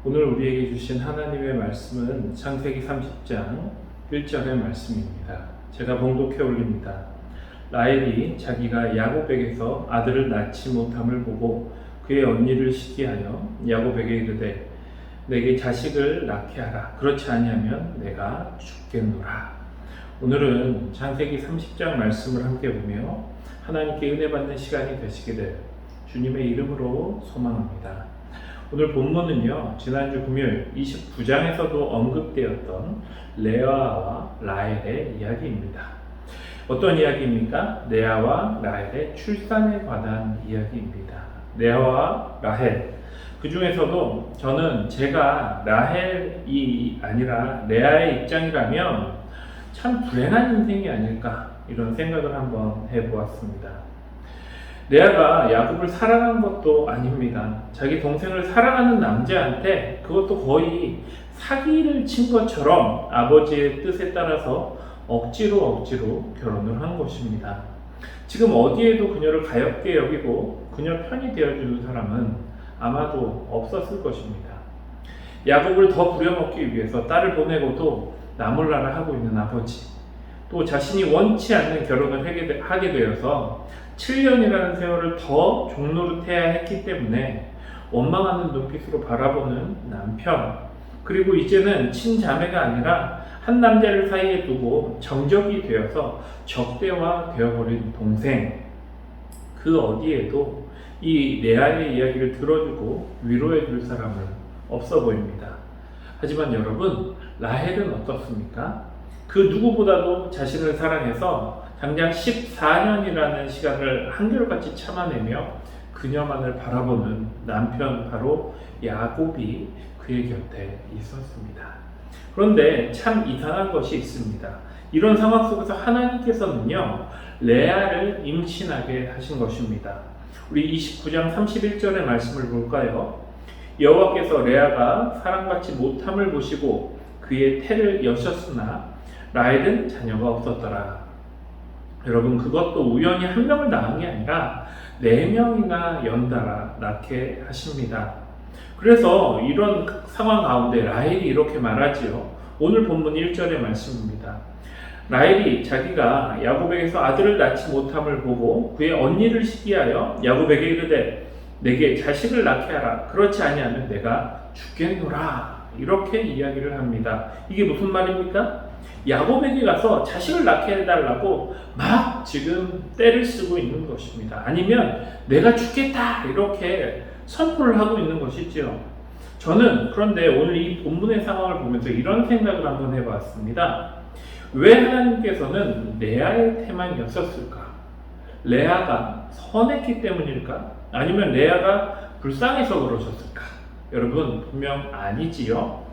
오늘 우리에게 주신 하나님의 말씀은 창세기 30장 1절의 말씀입니다. 제가 봉독해 올립니다. 라헬이 자기가 야곱에게서 아들을 낳지 못함을 보고 그의 언니를 시기하여 야곱에게 이르되 내게 자식을 낳게 하라. 그렇지 아니하면 내가 죽겠노라. 오늘은 창세기 30장 말씀을 함께 보며 하나님께 은혜 받는 시간이 되시게 될 주님의 이름으로 소망합니다. 오늘 본문은요, 지난주 금요일 29장에서도 언급되었던 레아와 라헬의 이야기입니다. 어떤 이야기입니까? 레아와 라헬의 출산에 관한 이야기입니다. 레아와 라헬, 그 중에서도 저는 제가 라헬이 아니라 레아의 입장이라면 참 불행한 인생이 아닐까 이런 생각을 한번 해보았습니다. 레아가 야곱을 사랑한 것도 아닙니다. 자기 동생을 사랑하는 남자한테 그것도 거의 사기를 친 것처럼 아버지의 뜻에 따라서 억지로 결혼을 한 것입니다. 지금 어디에도 그녀를 가엾게 여기고 그녀 편이 되어주는 사람은 아마도 없었을 것입니다. 야곱을 더 부려먹기 위해서 딸을 보내고도 나몰라라 하고 있는 아버지, 또 자신이 원치 않는 결혼을 하게 되어서 7년이라는 세월을 더 종노릇해야 했기 때문에 원망하는 눈빛으로 바라보는 남편, 그리고 이제는 친자매가 아니라 한 남자를 사이에 두고 정적이 되어서 적대화 되어버린 동생, 그 어디에도 이 레아의 이야기를 들어주고 위로해 줄 사람은 없어 보입니다. 하지만 여러분, 라헬은 어떻습니까? 그 누구보다도 자신을 사랑해서 당장 14년이라는 시간을 한결같이 참아내며 그녀만을 바라보는 남편, 바로 야곱이 그의 곁에 있었습니다. 그런데 참 이상한 것이 있습니다. 이런 상황 속에서 하나님께서는요, 레아를 임신하게 하신 것입니다. 우리 29장 31절의 말씀을 볼까요? 여호와께서 레아가 사랑받지 못함을 보시고 그의 태를 여셨으나 라헬은 자녀가 없었더라. 여러분, 그것도 우연히 한 명을 낳은 게 아니라 4명이나 연달아 낳게 하십니다. 그래서 이런 상황 가운데 라헬이 이렇게 말하지요. 오늘 본문 1절의 말씀입니다. 라헬이 자기가 야곱에게서 아들을 낳지 못함을 보고 그의 언니를 시기하여 야곱에게 이르되 내게 자식을 낳게 하라. 그렇지 아니하면 내가 죽겠노라. 이렇게 이야기를 합니다. 이게 무슨 말입니까? 야곱에게 가서 자식을 낳게 해달라고 막 지금 떼를 쓰고 있는 것입니다. 아니면 내가 죽겠다 이렇게 선포를 하고 있는 것이지요. 저는 그런데 오늘 이 본문의 상황을 보면서 이런 생각을 한번 해봤습니다. 왜 하나님께서는 레아의 태만 였었을까? 레아가 선했기 때문일까? 아니면 레아가 불쌍해서 그러셨을까? 여러분, 분명 아니지요.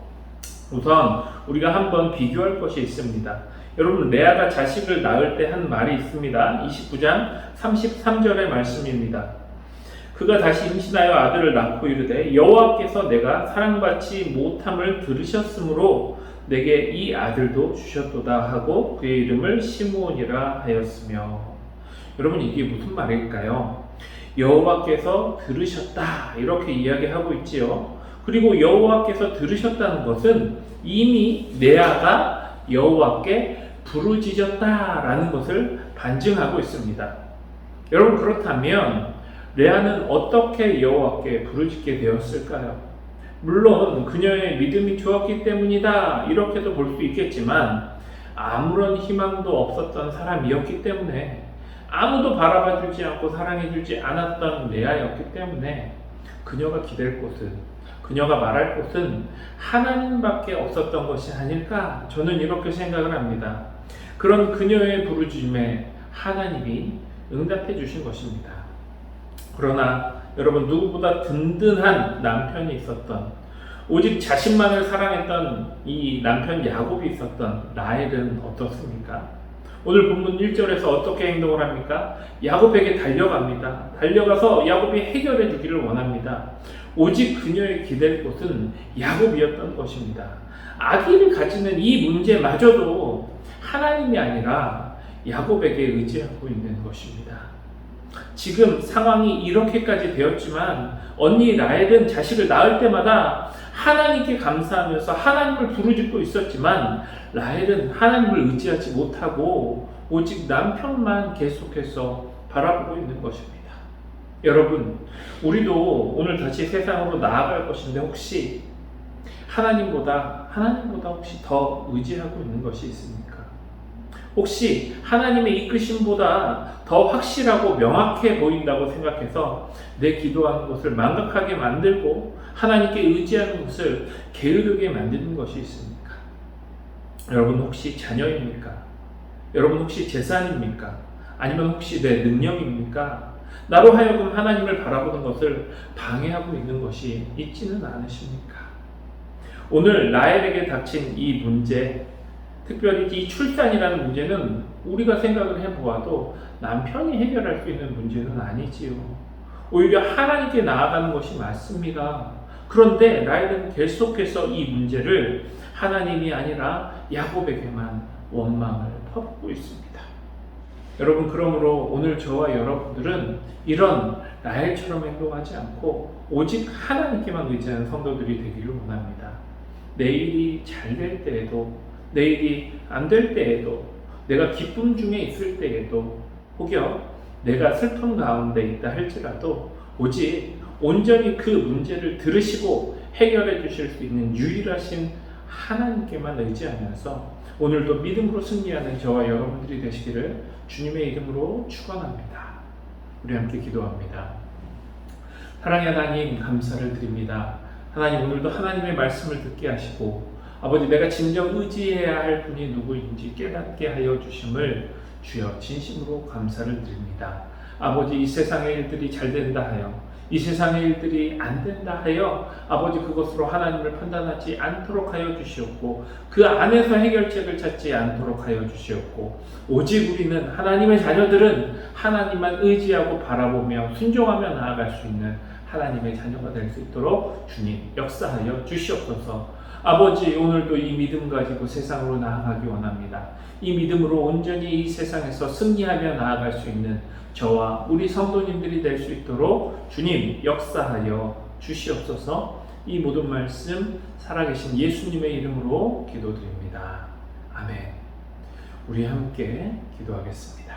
우선 우리가 한번 비교할 것이 있습니다. 여러분, 레아가 자식을 낳을 때 한 말이 있습니다. 29장 33절의 말씀입니다. 그가 다시 임신하여 아들을 낳고 이르되 여호와께서 내가 사랑받지 못함을 들으셨으므로 내게 이 아들도 주셨도다 하고 그의 이름을 시므온이라 하였으며. 여러분, 이게 무슨 말일까요? 여호와께서 들으셨다 이렇게 이야기하고 있지요. 그리고 여호와께서 들으셨다는 것은 이미 레아가 여호와께 부르짖었다라는 것을 반증하고 있습니다. 여러분, 그렇다면 레아는 어떻게 여호와께 부르짖게 되었을까요? 물론 그녀의 믿음이 좋았기 때문이다 이렇게도 볼 수 있겠지만 아무런 희망도 없었던 사람이었기 때문에, 아무도 바라봐주지 않고 사랑해주지 않았던 레아였기 때문에 그녀가 기댈 곳은, 그녀가 말할 곳은 하나님밖에 없었던 것이 아닐까, 저는 이렇게 생각을 합니다. 그런 그녀의 부르짖음에 하나님이 응답해 주신 것입니다. 그러나 여러분, 누구보다 든든한 남편이 있었던, 오직 자신만을 사랑했던 이 남편 야곱이 있었던 라헬은 어떻습니까? 오늘 본문 1절에서 어떻게 행동을 합니까? 야곱에게 달려갑니다. 달려가서 야곱이 해결해 주기를 원합니다. 오직 그녀의 기댈 곳은 야곱이었던 것입니다. 아기를 가지는 이 문제마저도 하나님이 아니라 야곱에게 의지하고 있는 것입니다. 지금 상황이 이렇게까지 되었지만 언니 라헬은 자식을 낳을 때마다 하나님께 감사하면서 하나님을 부르짖고 있었지만 라헬은 하나님을 의지하지 못하고 오직 남편만 계속해서 바라보고 있는 것입니다. 여러분, 우리도 오늘 다시 세상으로 나아갈 것인데 혹시 하나님보다 혹시 더 의지하고 있는 것이 있습니까? 혹시 하나님의 이끄심보다 더 확실하고 명확해 보인다고 생각해서 내 기도하는 것을 망각하게 만들고 하나님께 의지하는 것을 게으르게 만드는 것이 있습니까? 여러분 혹시 자녀입니까? 여러분 혹시 재산입니까? 아니면 혹시 내 능력입니까? 나로 하여금 하나님을 바라보는 것을 방해하고 있는 것이 있지는 않으십니까? 오늘 라헬에게 닥친 이 문제, 특별히 이 출산이라는 문제는 우리가 생각을 해보아도 남편이 해결할 수 있는 문제는 아니지요. 오히려 하나님께 나아가는 것이 맞습니다. 그런데 라헬은 계속해서 이 문제를 하나님이 아니라 야곱에게만 원망을 퍼붓고 있습니다. 여러분, 그러므로 오늘 저와 여러분들은 이런 라헬처럼 행동하지 않고 오직 하나님께만 의지하는 성도들이 되기를 원합니다. 내 일이 잘 될 때에도, 내 일이 안 될 때에도, 내가 기쁨 중에 있을 때에도, 혹여 내가 슬픔 가운데 있다 할지라도 오직 온전히 그 문제를 들으시고 해결해 주실 수 있는 유일하신 하나님께만 의지하면서 오늘도 믿음으로 승리하는 저와 여러분들이 되시기를 주님의 이름으로 축원합니다. 우리 함께 기도합니다. 사랑의 하나님, 감사를 드립니다. 하나님, 오늘도 하나님의 말씀을 듣게 하시고 아버지, 내가 진정 의지해야 할 분이 누구인지 깨닫게 하여 주심을 주여 진심으로 감사를 드립니다. 아버지, 이 세상의 일들이 잘 된다 하여, 이 세상의 일들이 안 된다 하여 아버지, 그것으로 하나님을 판단하지 않도록 하여 주시옵고 그 안에서 해결책을 찾지 않도록 하여 주시옵고 오직 우리는, 하나님의 자녀들은 하나님만 의지하고 바라보며 순종하며 나아갈 수 있는 하나님의 자녀가 될 수 있도록 주님 역사하여 주시옵소서. 아버지, 오늘도 이 믿음 가지고 세상으로 나아가기 원합니다. 이 믿음으로 온전히 이 세상에서 승리하며 나아갈 수 있는 저와 우리 성도님들이 될 수 있도록 주님 역사하여 주시옵소서. 이 모든 말씀 살아계신 예수님의 이름으로 기도드립니다. 아멘. 우리 함께 기도하겠습니다.